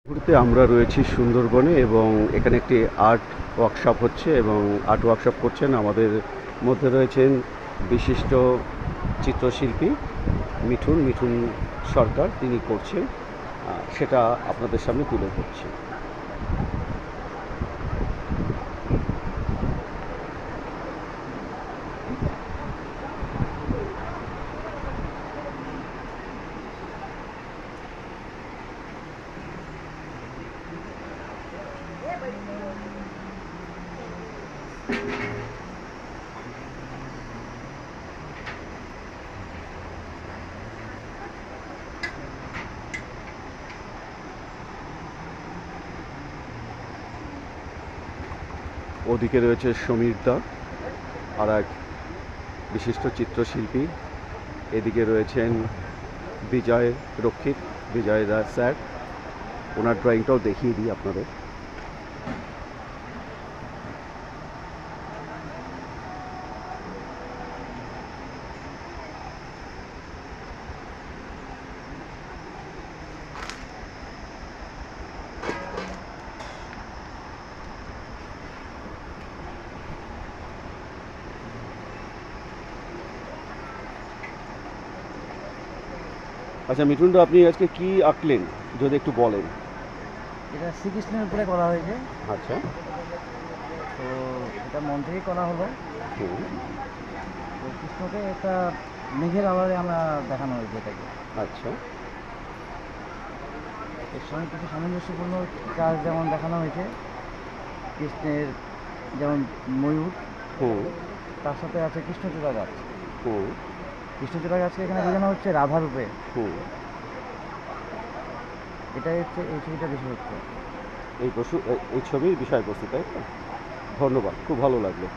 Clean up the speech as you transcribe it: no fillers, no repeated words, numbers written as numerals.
মুহূর্তে আমরা রয়েছি সুন্দরবনে এবং এখানে একটি আর্ট ওয়ার্কশপ হচ্ছে এবং আর্ট ওয়ার্কশপ করছেন আমাদের মধ্যে রয়েছেন বিশিষ্ট চিত্রশিল্পী মিঠুন সরকার। তিনি করছেন, সেটা আপনাদের সামনে তুলে ধরছি। ওদিকে রয়েছে সমীর দা, আর এক বিশিষ্ট চিত্রশিল্পী। এদিকে রয়েছেন বিজয় রক্ষিত, বিজয় দা স্যার। ওনার ড্রয়িংটাও দেখিয়ে দিই আপনাদের। আচ্ছা মিঠুন দা, আপনি আজকে কি আঁকলেন যদি একটু বলেন? এটা শ্রীকৃষ্ণের উপরে করা হয়েছে। আচ্ছা। তো এটা মন থেকেই করা হলো। হুম। তো কৃষ্ণকে একটা মেঘের আড়ালে আমরা দেখানো হয়েছে এটাকে। আচ্ছা। এর সঙ্গে কিছু সামঞ্জস্যপূর্ণ কাজ যেমন দেখানো হয়েছে, কৃষ্ণের যেমন ময়ূর, হুম। তার সাথে আছে কৃষ্ণচূড়া গাছ। হুম। কৃষ্ণচূড়া গাছকে এখানে বোঝানো হচ্ছে রাধা রূপে। হুম। এটাই হচ্ছে এই ছবিটা বেশি হচ্ছে। এই ছবির বিষয়বস্তু, তাই তো? ধন্যবাদ, খুব ভালো লাগলো।